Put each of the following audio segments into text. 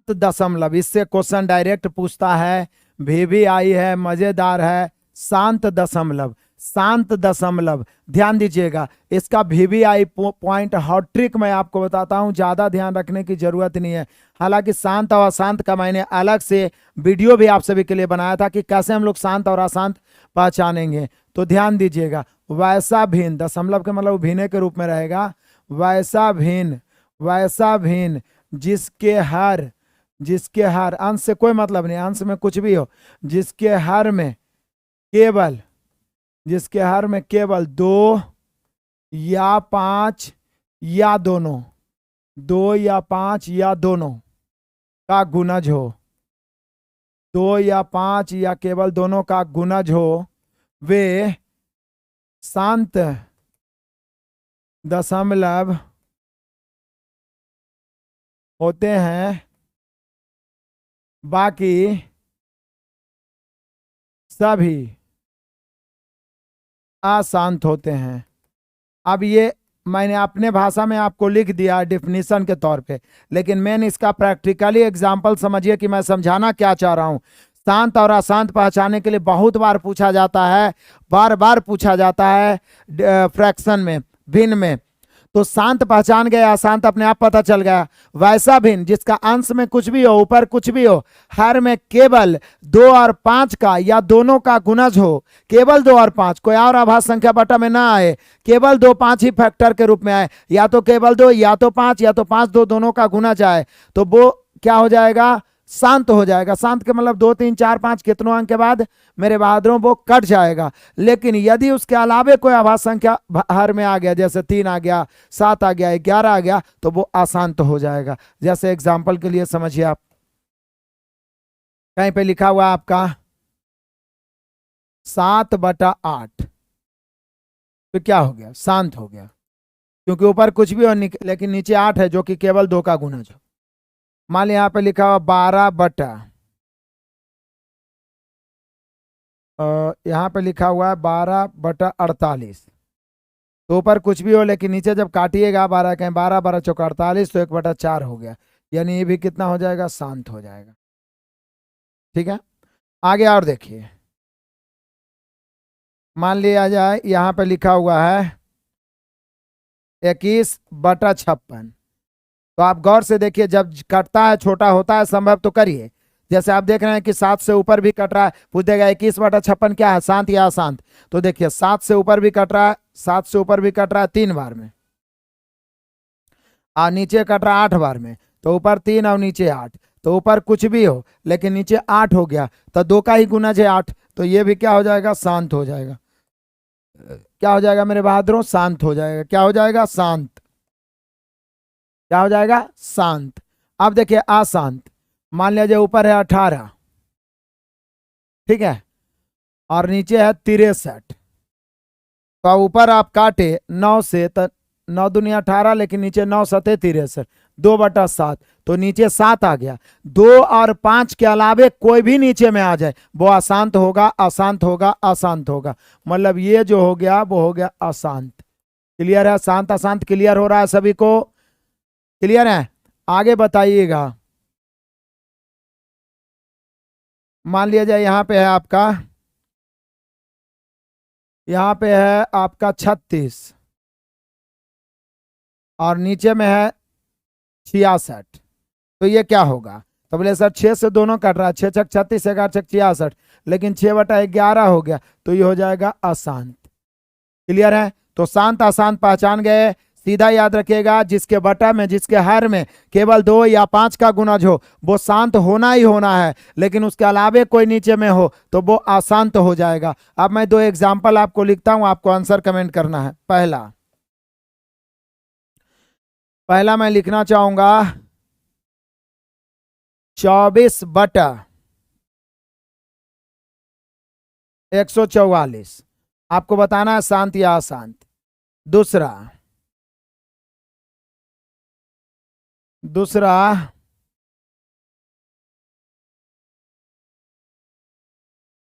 दशमलव, इससे question direct पूछता है, भी आई है, मजेदार है। शांत दशमलव, शांत दशमलव, ध्यान दीजिएगा, इसका VVI पॉइंट हॉट ट्रिक मैं आपको बताता हूं, ज्यादा ध्यान रखने की जरूरत नहीं है। हालांकि शांत और अशांत का मैंने अलग से वीडियो भी आप सभी के लिए बनाया था कि कैसे हम लोग शांत और अशांत पहचानेंगे। तो ध्यान दीजिएगा, वैसा भिन्न, दशमलव के मतलब भिन्न के रूप में रहेगा, वैसा भिन्न, वैसा भिन्न जिसके हर अंश से कोई मतलब नहीं, अंश में कुछ भी हो, जिसके हर में केवल, जिसके हर में केवल 2 या 5 या दोनों, 2 या 5 या दोनों का गुणज हो, 2 या 5 या केवल दोनों का गुणज हो, वे शांत दशमलव होते हैं, बाकी सभी अशांत होते हैं। अब ये मैंने अपने भाषा में आपको लिख दिया डिफिनीशन के तौर पे, लेकिन मेन इसका प्रैक्टिकली एग्जांपल समझिए कि मैं समझाना क्या चाह रहा हूं। शांत और अशांत पहचानने के लिए बहुत बार पूछा जाता है, बार बार पूछा जाता है फ्रैक्शन में, भिन्न में। तो शांत पहचान गए, अशांत अपने आप पता चल गया। वैसा भिन्न जिसका अंश में कुछ भी हो, ऊपर कुछ भी हो, हर में केवल 2 और 5 का या दोनों का गुणज हो, केवल 2 और 5, कोई और आभास संख्या बटा में ना आए, केवल 2 5 ही फैक्टर के रूप में आए, या तो केवल 2 या तो 5 या तो 5 2 दोनों का गुणज आए, तो वो क्या हो जाएगा, शांत हो जाएगा। शांत के मतलब 2 3 4 5 कितनों अंक के बाद मेरे बहादुरों वो कट जाएगा। लेकिन यदि उसके अलावे कोई आभास संख्या हर में आ गया, जैसे 3 आ गया, 7 आ गया, 11 आ गया, तो वो अशांत हो जाएगा। जैसे एग्जाम्पल के लिए समझिए, आप कहीं पे लिखा हुआ आपका 7/8, तो क्या हो गया, शांत हो गया, क्योंकि ऊपर कुछ भी हो लेकिन नीचे 8 है जो कि केवल 2 का गुणज हो। मान लिया यहाँ पे लिखा हुआ यहाँ पे लिखा हुआ है 12/48, तो ऊपर कुछ भी हो लेकिन नीचे जब काटिएगा 12, कहीं 12 12 चौका 48, तो 1/4 हो गया, यानी ये भी कितना हो जाएगा, शांत हो जाएगा। ठीक है, आगे और देखिए, मान लिया जाए यहाँ पे लिखा हुआ है 21/56, तो आप गौर से देखिए, जब कटता है छोटा होता है संभव तो करिए। जैसे आप देख रहे हैं कि 7 से ऊपर भी कट रहा है, पूछ देगा 21/56 क्या है, शांत या अशांत, तो देखिए 7 से ऊपर भी कट रहा है, 7 से ऊपर भी कट रहा है 3 बार में, और नीचे कट रहा है 8 बार में, तो ऊपर 3 और नीचे 8, तो ऊपर कुछ भी हो लेकिन नीचे 8 हो गया, तो 2 का ही गुणज है 8, तो ये भी क्या हो जाएगा, शांत हो जाएगा। क्या हो जाएगा मेरे बहादुरों, शांत हो जाएगा। क्या हो जाएगा, शांत। क्या हो जाएगा, शांत। अब देखिए अशांत, मान लीजिए ऊपर है 18, ठीक है, और नीचे है 63, तो ऊपर आप काटे 9 से, तो 9 दूनी 18, लेकिन नीचे 9 सते 63, 2/7, तो नीचे 7 आ गया। 2 और 5 के अलावे कोई भी नीचे में आ जाए वो अशांत होगा, अशांत होगा, अशांत होगा, मतलब ये जो हो गया वो हो गया अशांत। क्लियर है, शांत अशांत क्लियर हो रहा है सभी को, क्लियर है। आगे बताइएगा, मान लिया जाए यहाँ पे है आपका, यहाँ पे है आपका 36 और नीचे में है 66, तो ये क्या होगा, तो बोले सर 6 से दोनों कट रहा है, 6 छक 36, 11 छक 66, लेकिन 6/11 हो गया, तो ये हो जाएगा अशांत। क्लियर है, तो शांत अशांत पहचान गए। सीधा याद रखिएगा, जिसके बटा में, जिसके हर में केवल 2 या 5 का गुणज हो वो शांत होना ही होना है, लेकिन उसके अलावे कोई नीचे में हो तो वो अशांत हो जाएगा। अब मैं 2 एग्जाम्पल आपको लिखता हूं, आपको आंसर कमेंट करना है। पहला मैं लिखना चाहूंगा 24/144, आपको बताना है शांत या अशांत। दूसरा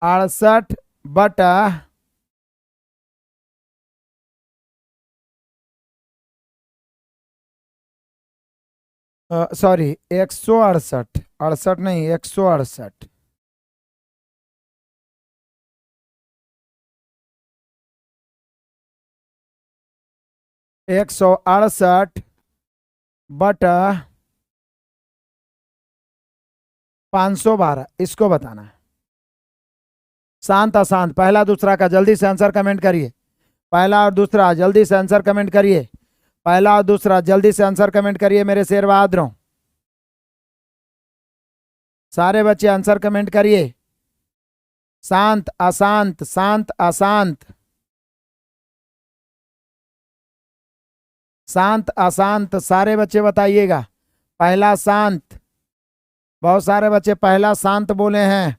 68/, सॉरी 168, 68 नहीं 168। 168 बटा 512, इसको बताना है। शांत अशांत, पहला दूसरा का जल्दी से आंसर कमेंट करिए। पहला और दूसरा जल्दी से आंसर कमेंट करिए। पहला और दूसरा जल्दी से आंसर कमेंट करिए मेरे शेर बहादुरों। सारे बच्चे आंसर कमेंट करिए। शांत अशांत, शांत अशांत, शांत अशांत, सारे बच्चे बताइएगा। पहला शांत, बहुत सारे बच्चे पहला शांत बोले हैं,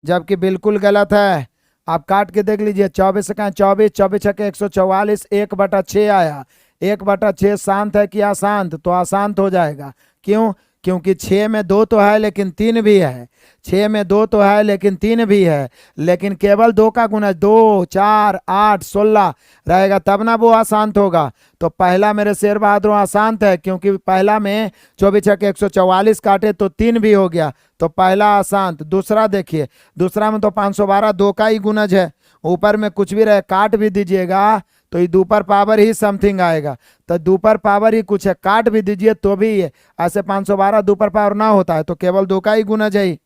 जबकि बिल्कुल गलत है। आप काट के देख लीजिए। 24 का 24, 24 छके 144, 1/6 आया। 1/6 शांत है कि अशांत? तो अशांत हो जाएगा। क्यों? क्योंकि 6 में 2 तो है लेकिन 3 भी है। 6 में 2 तो है लेकिन 3 भी है, लेकिन केवल 2 का गुना 2, 4, 8, 16 रहेगा, तब ना वो अशांत होगा। तो पहला मेरे शेर बहादुर अशांत है, क्योंकि पहला में 24 छके 144 काटे तो 3 भी हो गया, तो पहला अशांत। दूसरा देखिए, दूसरा में तो 512 2 का ही गुणज है, ऊपर में कुछ भी रहे काट भी दीजिएगा तो ये दोपर पावर ही समथिंग आएगा। तो दोपर पावर ही कुछ है, काट भी दीजिए तो भी ये ऐसे 512 दोपर पावर ना होता है, तो केवल 2 का ही गुणज है।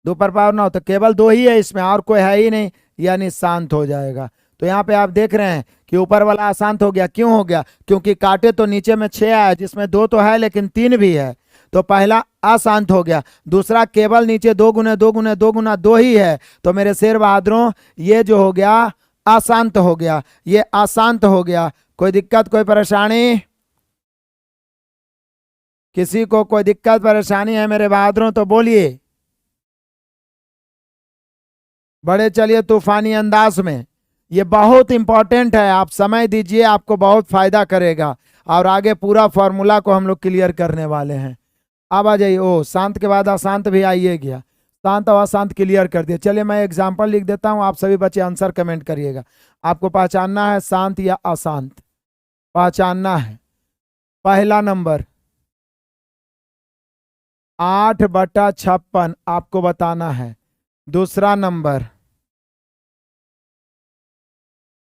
दोपर पावर ना हो तो केवल 2 ही है इसमें, और कोई है ही नहीं, यानी शांत हो जाएगा। तो यहाँ पे आप देख रहे हैं कि ऊपर वाला अशांत हो गया। क्यों हो गया? क्योंकि काटे तो नीचे में 6 आया, जिसमें 2 तो है लेकिन 3 भी है, तो पहला अशांत हो गया। दूसरा केवल नीचे 2 गुने 2 गुने 2 गुना 2 ही है, तो मेरे शेर बहादुरों ये जो हो गया अशांत हो गया, ये अशांत हो गया। कोई दिक्कत, कोई परेशानी? किसी को कोई दिक्कत परेशानी है मेरे बहादुरों तो बोलिए। बड़े चलिए तूफानी अंदाज में, ये बहुत इंपॉर्टेंट है, आप समय दीजिए, आपको बहुत फायदा करेगा। और आगे पूरा फॉर्मूला को हम लोग क्लियर करने वाले हैं। अब आ जाइए। ओ, शांत के बाद अशांत भी आइए गया। शांत और अशांत क्लियर कर दिया। चलिए मैं एग्जाम्पल लिख देता हूं, आप सभी बच्चे आंसर कमेंट करिएगा। आपको पहचानना है शांत या अशांत, पहचानना है। पहला नंबर 8/56 आपको बताना है। दूसरा नंबर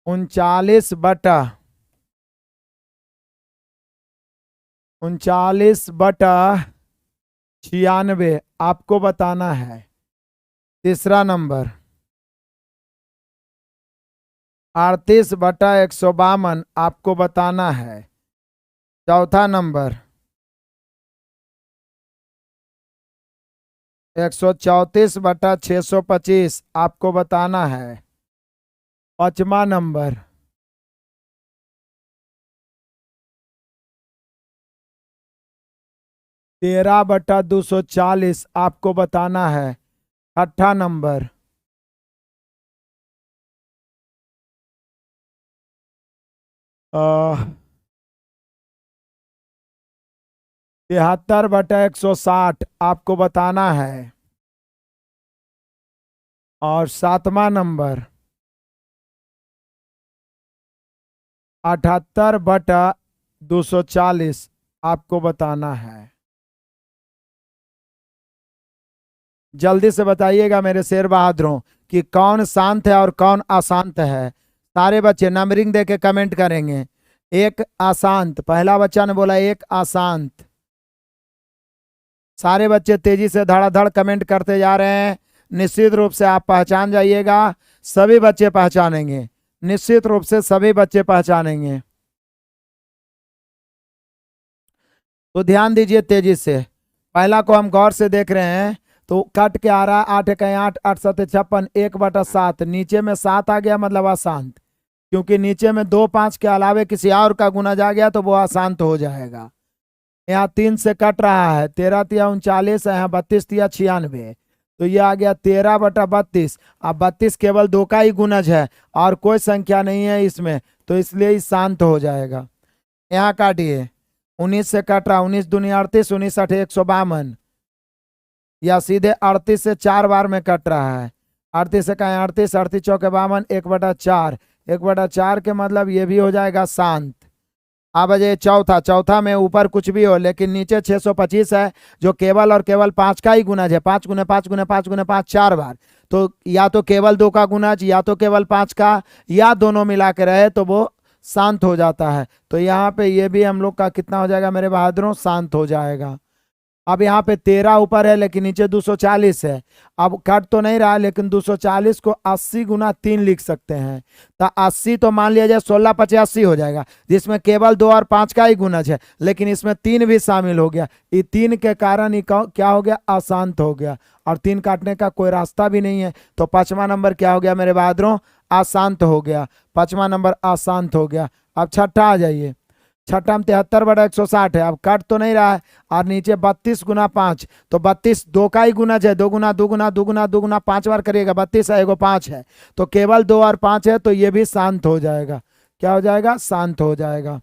39/96 आपको बताना है। तीसरा नंबर 38/152 आपको बताना है। चौथा नंबर 134/625 आपको बताना है। पांचवा नंबर 13/240 आपको बताना है। छठा नंबर 73/160 आपको बताना है। और सातवां नंबर 78/240 आपको बताना है। जल्दी से बताइएगा मेरे शेर बहादुरों कि कौन शांत है और कौन अशांत है। सारे बच्चे नंबरिंग दे के कमेंट करेंगे। एक अशांत, पहला बच्चा ने बोला एक अशांत। सारे बच्चे तेजी से धड़ाधड़ कमेंट करते जा रहे हैं। निश्चित रूप से आप पहचान जाइएगा, सभी बच्चे पहचानेंगे, निश्चित रूप से सभी बच्चे पहचानेंगे। तो ध्यान दीजिए तेजी से। पहला को हम गौर से देख रहे हैं तो कट के आ रहा है 8 का 8, 8 7 56, 1/7 नीचे में 7 आ गया, मतलब अशांत। क्योंकि नीचे में 2 5 के अलावे किसी और का गुना जा गया तो वो अशांत हो जाएगा। यहाँ 3 से कट रहा है, 13 तिया 39 है, यहाँ 32 तिया 96, तो ये आ गया 13/32। अब 32 केवल 2 का ही गुणज है और कोई संख्या नहीं है इसमें, तो इसलिए ही शांत हो जाएगा। यहाँ काटिए, 19 से कट रहा, 19 दूनी 38, 19 8 152, या सीधे 38 से 4 बार में कट रहा है। 38 से कहें 38, 38 चौके 52, 1/4, 1/4 के मतलब ये भी हो जाएगा शांत। अब ये चौथा में ऊपर कुछ भी हो लेकिन नीचे 625 है, जो केवल और केवल 5 का ही गुणज है। 5 गुने 5 गुने 5 गुने 5 4 बार, तो या तो केवल 2 का गुणज या तो केवल 5 का, या दोनों मिला के रहे तो वो शांत हो जाता है। तो यहाँ पे ये भी हम लोग का कितना हो जाएगा मेरे बहादुरों, शांत हो जाएगा। अब यहाँ पे 13 ऊपर है लेकिन नीचे 240 है। अब कट तो नहीं रहा लेकिन 240 को 80 गुना 3 लिख सकते हैं। तो 80 तो मान लिया जाए 16 85 हो जाएगा, जिसमें केवल 2 और 5 का ही गुणज है, लेकिन इसमें 3 भी शामिल हो गया। ये 3 के कारण ही क्या हो गया, अशांत हो गया, और 3 काटने का कोई रास्ता भी नहीं है। तो 5वां नंबर क्या हो गया मेरे बहादुरों, अशांत हो गया। 5वां नंबर अशांत हो गया। अब छठा आ जाइए। छठा में 73/160 है। अब कट तो नहीं रहा है, और नीचे 32 गुना 5, तो 32 2 का ही गुणज है। 2 गुना 2 गुना 2 गुना 2 गुना 5 बार करिएगा, 32 है, एगो 5 है, तो केवल 2 और 5 है, तो ये भी शांत हो जाएगा। क्या हो जाएगा, शांत हो जाएगा।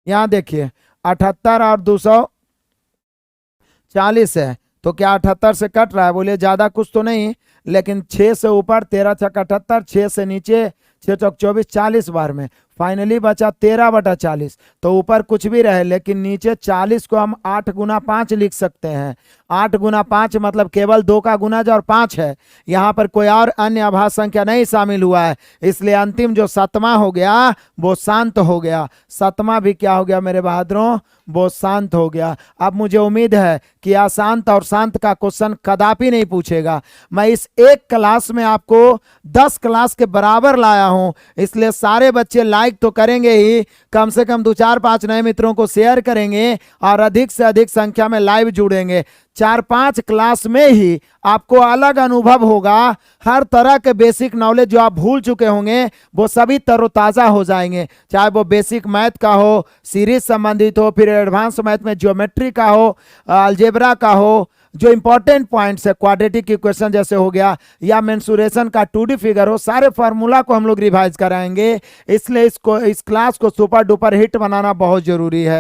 यहाँ देखिए 78 और 240 है, तो क्या 78 से कट रहा है, बोलिए ज्यादा कुछ तो नहीं, लेकिन 6 से ऊपर 13 छक 78, 6 से नीचे 6 चौक 24, 40 बार में फाइनली बचा 13/40। तो ऊपर कुछ भी रहे लेकिन नीचे 40 को हम 8 गुना 5 लिख सकते हैं। 8 गुना 5 मतलब केवल 2 का गुणज और 5 है, यहाँ पर कोई और अन्य अभाज्य संख्या नहीं शामिल हुआ है, इसलिए अंतिम जो 7वां हो गया वो शांत हो गया। 7वां भी क्या हो गया मेरे बहादुरों, वो शांत हो गया। अब मुझे उम्मीद है कि अशांत और शांत का क्वेश्चन कदापि नहीं पूछेगा। मैं इस एक क्लास में आपको 10 क्लास के बराबर लाया हूं, इसलिए सारे बच्चे लाइक तो करेंगे ही, कम से कम 2 4 5 नए मित्रों को शेयर करेंगे और अधिक से अधिक संख्या में लाइव जुड़ेंगे। 4 5 क्लास में ही आपको अलग अनुभव होगा। हर तरह के बेसिक नॉलेज जो आप भूल चुके होंगे वो सभी तरोताजा हो जाएंगे, चाहे वो बेसिक मैथ का हो, सीरीज संबंधित हो, फिर एडवांस मैथ में ज्योमेट्री का हो, अलजेब्रा का हो, जो इंपॉर्टेंट पॉइंट्स है क्वाड्रेटिक इक्वेशन जैसे हो गया, या मेंसुरेशन का 2D फिगर हो, सारे फार्मूला को हम लोग रिवाइज कराएंगे। इसलिए इस क्लास को सुपर डुपर हिट बनाना बहुत जरूरी है।